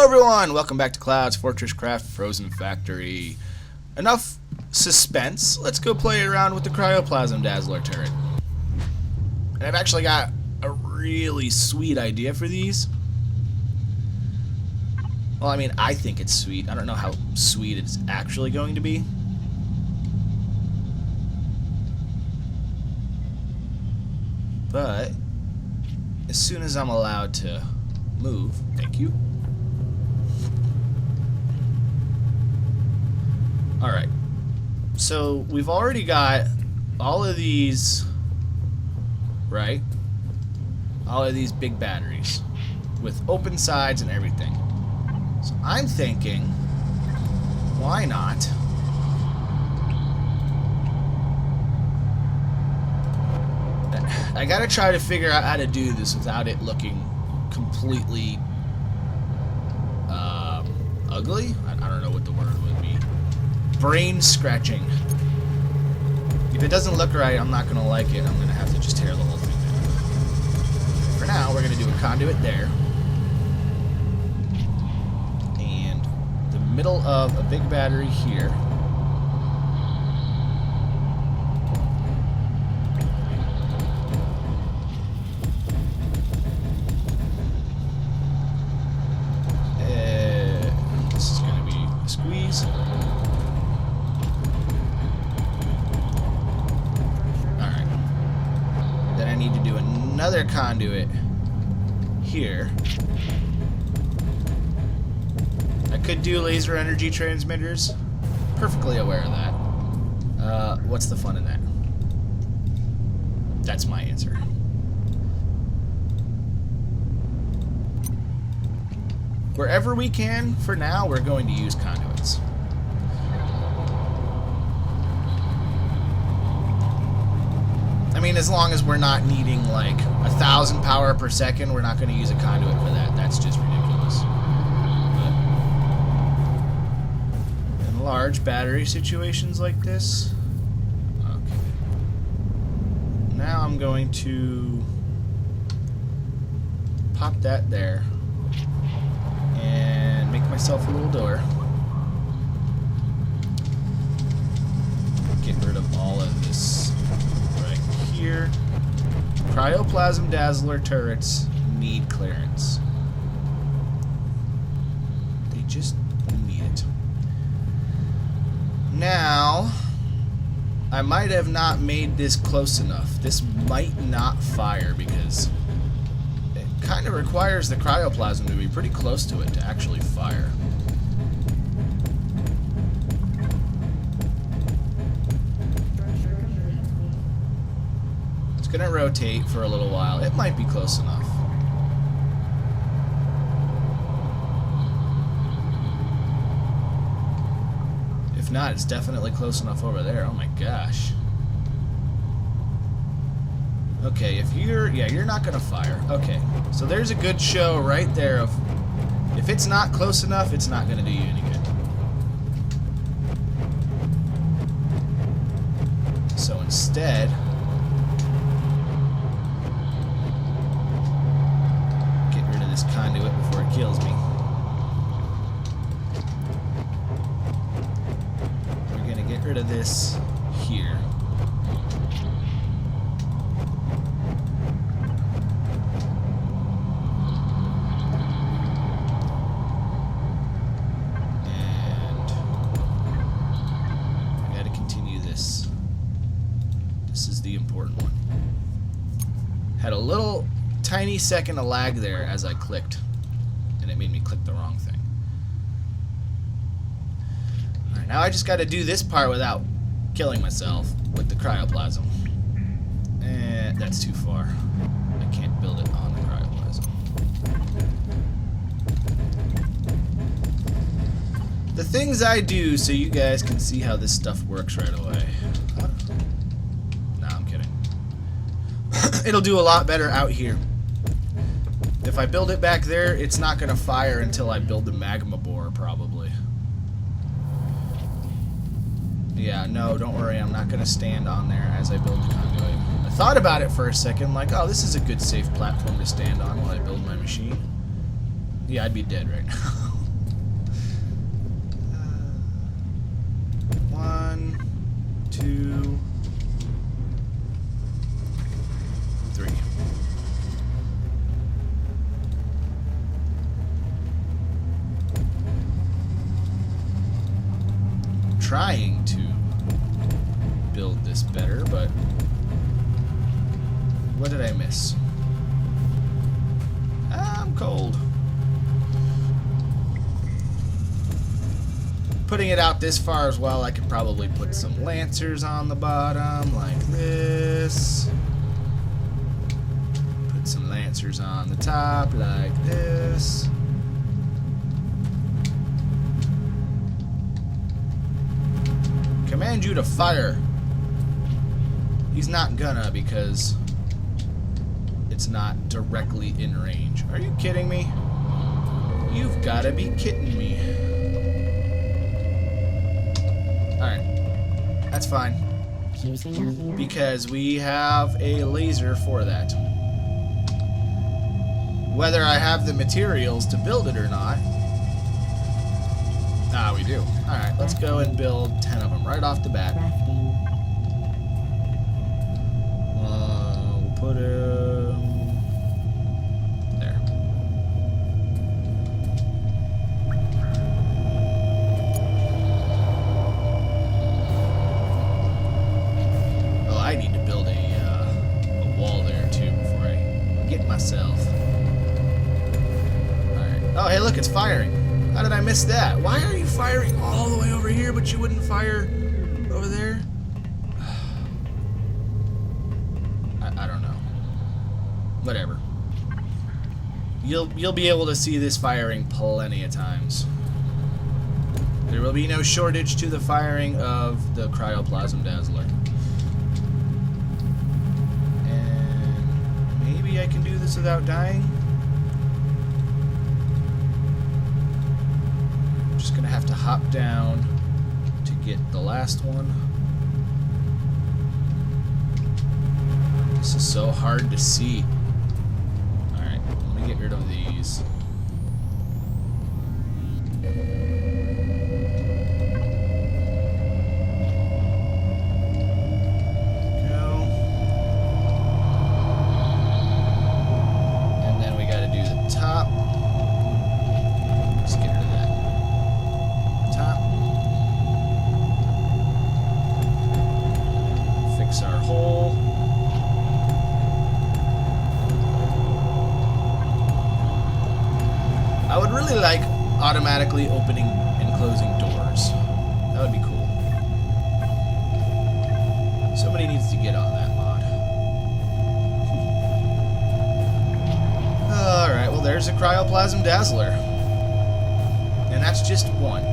everyone! Welcome back to Cloud's Fortresscraft Frozen Factory. Enough suspense. Let's go play around with the cryoplasm Dazzler turret. And I've actually got a really sweet idea for these. Well, I mean, I think it's sweet. I don't know how sweet it's actually going to be. But as soon as I'm allowed to move, thank you. Alright, so we've already got all of these, right? All of these big batteries with open sides and everything. So I'm thinking, why not? I gotta try to figure out how to do this without it looking completely ugly. I don't know what the word would be. Brain scratching. If it doesn't look right, I'm not gonna like it. I'm gonna have to just tear the whole thing down. For now, we're gonna do a conduit there. And the middle of a big battery here. This is gonna be a squeeze. Need to do another conduit here. I could do laser energy transmitters. Perfectly aware of that. What's the fun in that? That's my answer. Wherever we can, for now, we're going to use conduits. I mean, as long as we're not needing like 1,000 power per second, we're not going to use a conduit for that. That's just ridiculous. But in large battery situations like this, okay. Now I'm going to pop that there and make myself a little door. Get rid of all of this. Here, cryoplasm Dazzler turrets need clearance. They just need it. Now, I might have not made this close enough. This might not fire because it kind of requires the cryoplasm to be pretty close to it to actually fire. It's gonna rotate for a little while. It might be close enough. If not, it's definitely close enough over there. Oh my gosh. Okay, if you're not gonna fire. Okay, so there's a good show right there of if it's not close enough, it's not gonna do you any good. So instead, conduit before it kills me. We're gonna get rid of this here. And I gotta continue this. This is the important one. Had a little tiny second of lag there as I clicked, and it made me click the wrong thing. Alright, now I just got to do this part without killing myself with the cryoplasm. And that's too far. I can't build it on the cryoplasm. The things I do so you guys can see how this stuff works right away. Nah, I'm kidding. It'll do a lot better out here. If I build it back there, it's not going to fire until I build the magma bore, probably. Yeah, no, don't worry. I'm not going to stand on there as I build the conduit. I thought about it for a second, like, oh, this is a good safe platform to stand on while I build my machine. Yeah, I'd be dead right now. 1, 2, 3. I'm trying to build this better, but what did I miss? I'm cold. Putting it out this far as well, I could probably put some lancers on the bottom like this. Put some lancers on the top like this. Command you to fire. He's not gonna because it's not directly in range. Are you kidding me? You've gotta be kidding me. Alright. That's fine. Because we have a laser for that. Whether I have the materials to build it or not. Ah, we do. Alright, let's go and build 10 of them right off the bat. We'll put them there. Oh, I need to build a wall there too before I get myself. Alright. Oh, hey, look, it's firing. How did I miss that? Why are you firing all the way over here, but you wouldn't fire over there? I don't know. Whatever. You'll be able to see this firing plenty of times. There will be no shortage to the firing of the cryoplasm Dazzler. And maybe I can do this without dying. Just gonna have to hop down to get the last one. This is so hard to see. Alright, let me get rid of these. Go. And then we gotta do the top. Let's get rid of that. Top. Fix our hole. I would really like automatically opening and closing doors. That would be cool. Somebody needs to get on that mod. Alright, well there's a cryoplasm Dazzler. And that's just one.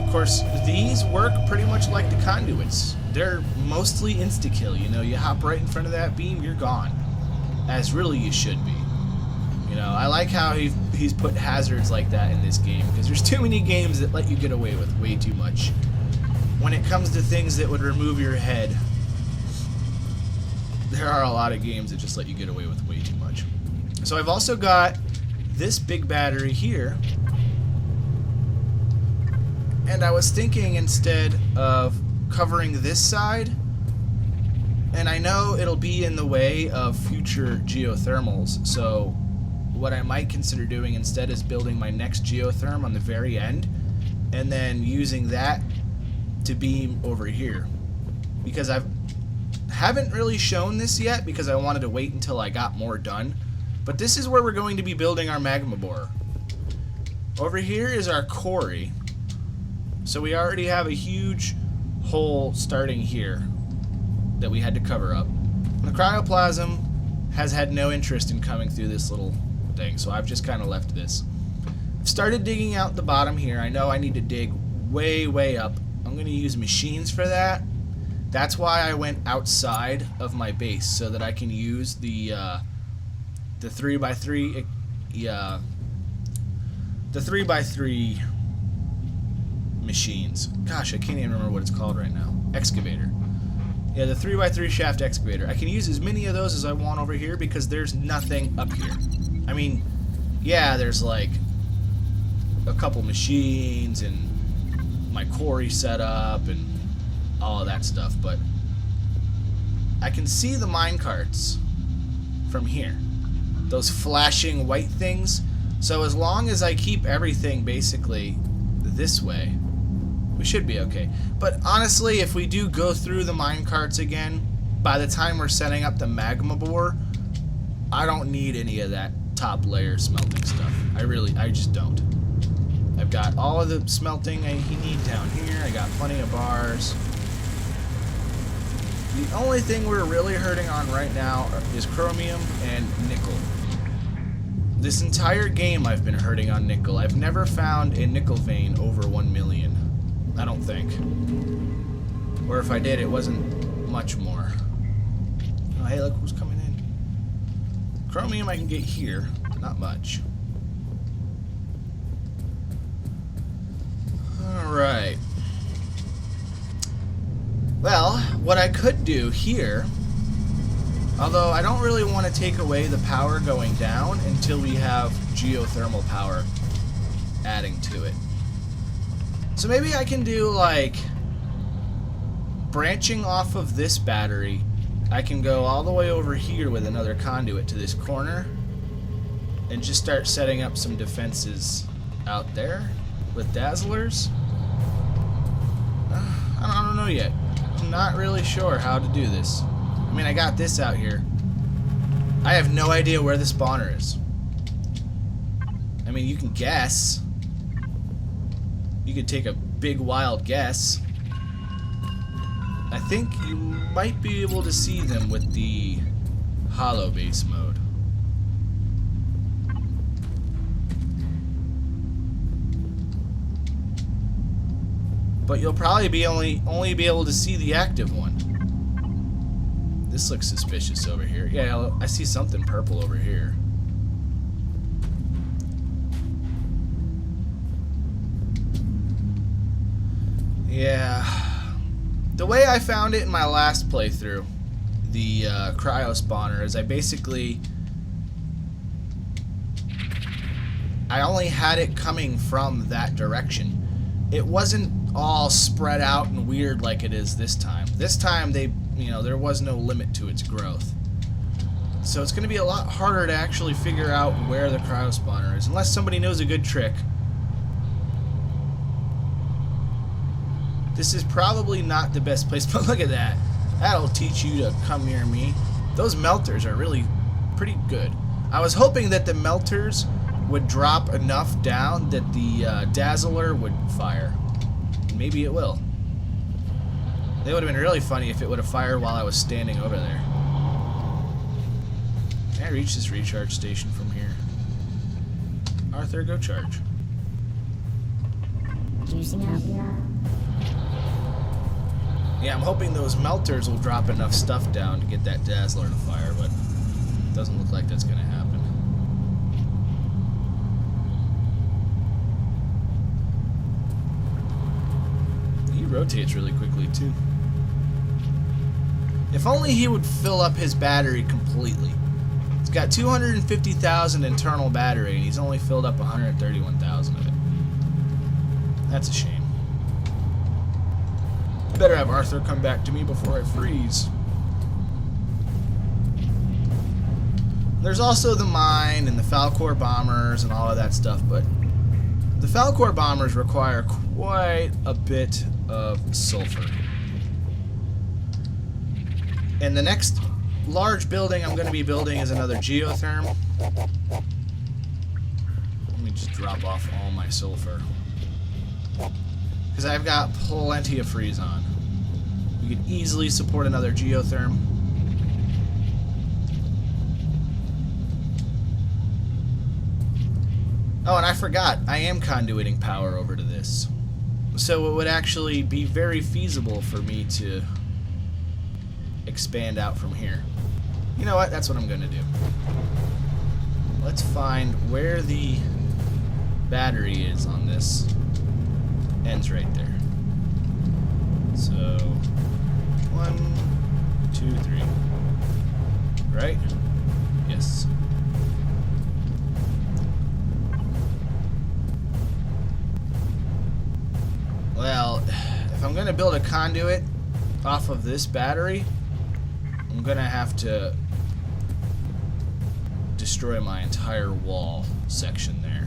Of course, these work pretty much like the conduits. They're mostly insta-kill, you know, you hop right in front of that beam, you're gone. As really you should be. You know, I like how he's put hazards like that in this game, because there's too many games that let you get away with way too much. When it comes to things that would remove your head, there are a lot of games that just let you get away with way too much. So I've also got this big battery here, and I was thinking instead of covering this side, and I know it'll be in the way of future geothermals, so what I might consider doing instead is building my next geotherm on the very end and then using that to beam over here, because I haven't really shown this yet because I wanted to wait until I got more done, but this is where we're going to be building our magma borer. Over here is our quarry, so we already have a huge hole starting here that we had to cover up. And the cryoplasm has had no interest in coming through this little thing, so I've just kind of left this. I've started digging out the bottom here. I know I need to dig way up. I'm going to use machines for that. That's why I went outside of my base, so that I can use the 3x3 the 3x3 machines. Gosh, I can't even remember what it's called right now. Excavator. Yeah, the 3x3 shaft excavator. I can use as many of those as I want over here because there's nothing up here. I mean, yeah, there's like a couple machines and my quarry set up and all of that stuff, but I can see the minecarts from here. Those flashing white things. So as long as I keep everything basically this way, we should be okay. But honestly, if we do go through the minecarts again, by the time we're setting up the magma bore, I don't need any of that top layer smelting stuff. I just don't. I've got all of the smelting I need down here. I got plenty of bars. The only thing we're really hurting on right now is chromium and nickel. This entire game I've been hurting on nickel. I've never found a nickel vein over 1 million. I don't think. Or if I did, it wasn't much more. Oh, hey, look who's coming in. Chromium I can get here, but not much. Alright. Well, what I could do here, although I don't really want to take away the power going down until we have geothermal power adding to it. So maybe I can do, like, branching off of this battery, I can go all the way over here with another conduit to this corner and just start setting up some defenses out there with Dazzlers. I don't know yet. I'm not really sure how to do this. I mean, I got this out here. I have no idea where the spawner is. I mean, you can guess. You could take a big wild guess. I think you might be able to see them with the hollow base mode. But you'll probably be only be able to see the active one. This looks suspicious over here. Yeah, I see something purple over here. Yeah. The way I found it in my last playthrough, the cryo spawner, is I only had it coming from that direction. It wasn't all spread out and weird like it is this time. This time there was no limit to its growth. So it's going to be a lot harder to actually figure out where the cryo spawner is, unless somebody knows a good trick. This is probably not the best place, but look at that. That'll teach you to come near me. Those melters are really pretty good. I was hoping that the melters would drop enough down that the Dazzler would fire. Maybe it will. It would have been really funny if it would have fired while I was standing over there. Can I reach this recharge station from here? Arthur, go charge. Juicing up. Yeah, I'm hoping those melters will drop enough stuff down to get that Dazzler to fire, but it doesn't look like that's going to happen. He rotates really quickly, too. If only he would fill up his battery completely. It's got 250,000 internal battery, and he's only filled up 131,000 of it. That's a shame. Better have Arthur come back to me before I freeze. There's also the mine and the Falcor bombers and all of that stuff, but the Falcor bombers require quite a bit of sulfur. And the next large building I'm going to be building is another geotherm. Let me just drop off all my sulfur, because I've got plenty of freeze on. We could easily support another geotherm. Oh, and I forgot, I am conduiting power over to this. So it would actually be very feasible for me to expand out from here. You know what? That's what I'm going to do. Let's find where the battery is on this. Ends right there. So, 1, 2, 3. Right? Yes. Well, if I'm going to build a conduit off of this battery, I'm going to have to destroy my entire wall section there.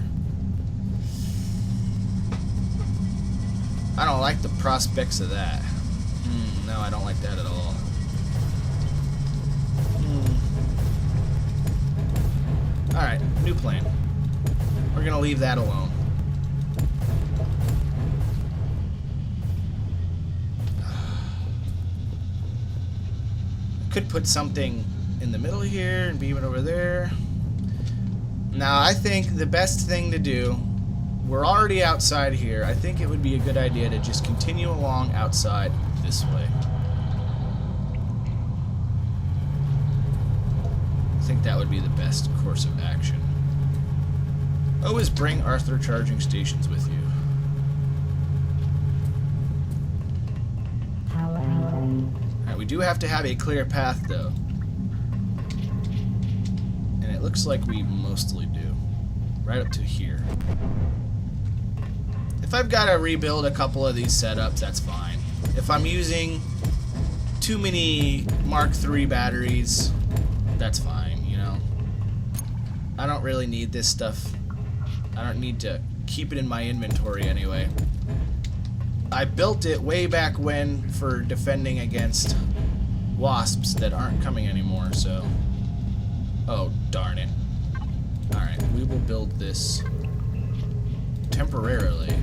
I don't like the prospects of that. No, I don't like that at all. Alright, new plan. We're gonna leave that alone. Could put something in the middle here and beam it over there. Now, I think the best thing to do, we're already outside here. I think it would be a good idea to just continue along outside this way. I think that would be the best course of action. Always bring Arthur charging stations with you. Alright, we do have to have a clear path, though. And it looks like we mostly do. Right up to here. If I've got to rebuild a couple of these setups, that's fine. If I'm using too many Mark III batteries, that's fine, you know. I don't really need this stuff. I don't need to keep it in my inventory anyway. I built it way back when for defending against wasps that aren't coming anymore, so... Oh, darn it. Alright, we will build this temporarily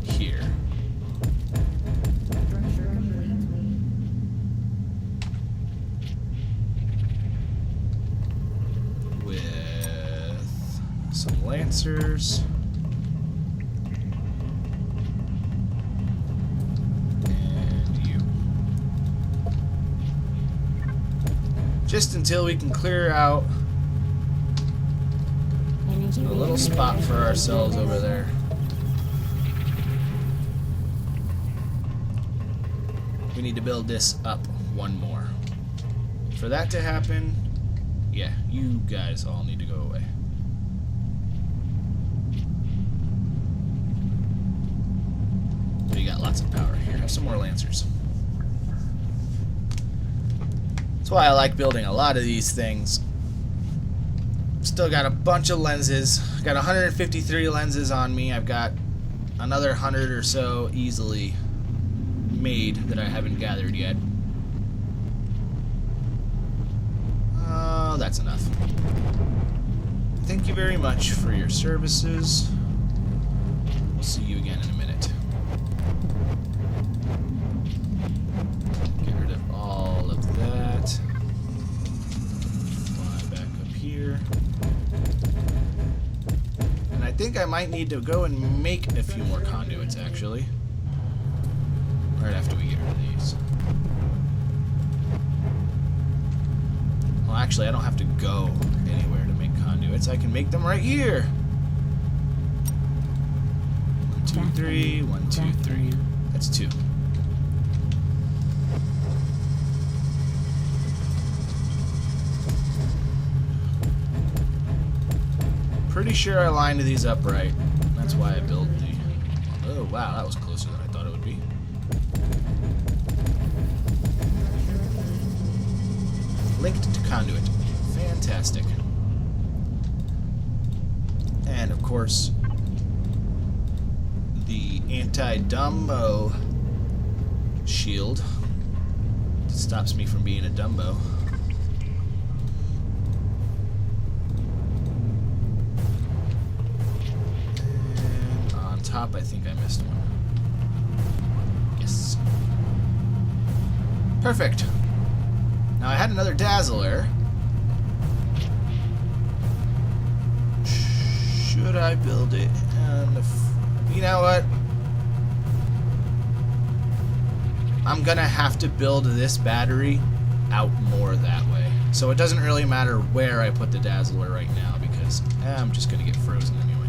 here. With some lancers. And you. Just until we can clear out a little spot for ourselves over there. We need to build this up one more. For that to happen, yeah, you guys all need to go away. We got lots of power here. Have some more lancers. That's why I like building a lot of these things. Still got a bunch of lenses. Got 153 lenses on me. I've got another 100 or so easily made that I haven't gathered yet. Oh, that's enough. Thank you very much for your services. We'll see you again in a minute. Get rid of all of that. Fly back up here. And I think I might need to go and make a few more conduits, actually. Right after we get rid of these. Well, actually, I don't have to go anywhere to make conduits. I can make them right here. 1, 2, 3. 1, 2, 3. That's 2. Pretty sure I lined these up right. That's why I built the... Oh, wow, that was closer than I thought it would be. Linked to conduit. Fantastic. And, of course, the anti-Dumbo shield stops me from being a Dumbo. And on top, I think I missed one. Yes. Perfect. Now, I had another Dazzler. Should I build it? You know what? I'm gonna have to build this battery out more that way. So it doesn't really matter where I put the Dazzler right now because I'm just gonna get frozen anyway.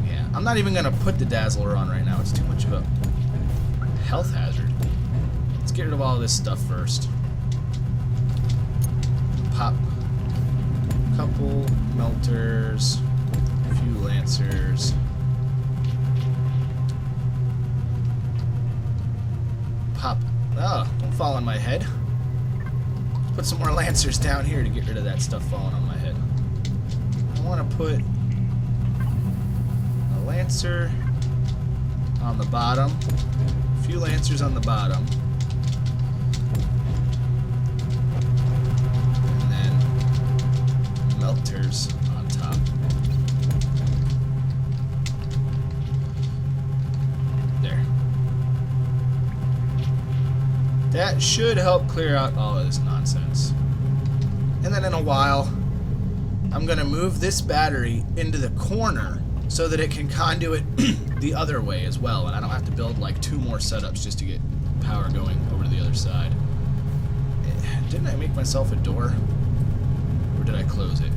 Yeah, I'm not even gonna put the Dazzler on right now. It's too much of a health hazard. Let's get rid of all this stuff first. Pop a couple melters, a few lancers. on my head. Let's put some more lancers down here to get rid of that stuff falling on my head. I want to put a lancer on the bottom. A few lancers on the bottom. And then melters on top. There. That should help clear out all of this nonsense. And then in a while, I'm going to move this battery into the corner so that it can conduit the other way as well, and I don't have to build like 2 more setups just to get power going over to the other side. Didn't I make myself a door? Or did I close it?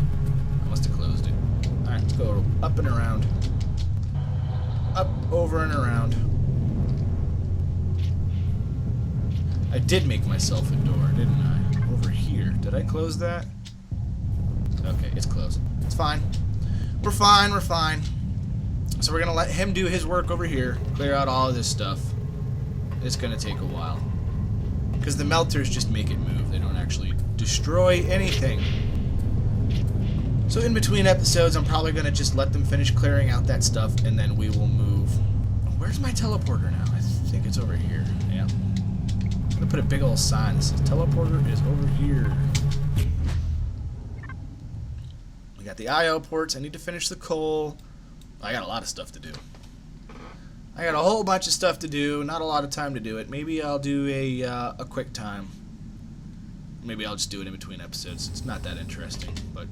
I must have closed it. Alright, let's go up and around. Up, over, and around. I did make myself a door, didn't I? Over here. Did I close that? Okay, it's closed. It's fine. We're fine, we're fine. So we're going to let him do his work over here, clear out all of this stuff. It's going to take a while. Because the melters just make it move. They don't actually destroy anything. So in between episodes, I'm probably going to just let them finish clearing out that stuff, and then we will move. Where's my teleporter now? I think it's over here. Yeah. I'm going to put a big old sign that says teleporter is over here. We got the I/O ports. I need to finish the coal. I got a lot of stuff to do. I got a whole bunch of stuff to do. Not a lot of time to do it. Maybe I'll do a quick time. Maybe I'll just do it in between episodes. It's not that interesting, but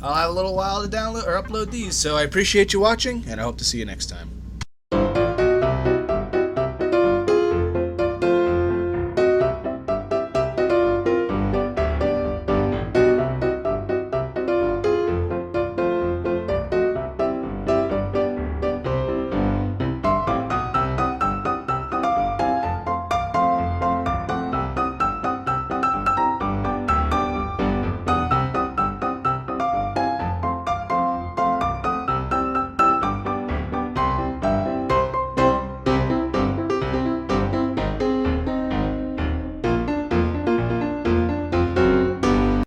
I'll have a little while to download or upload these. So I appreciate you watching, and I hope to see you next time.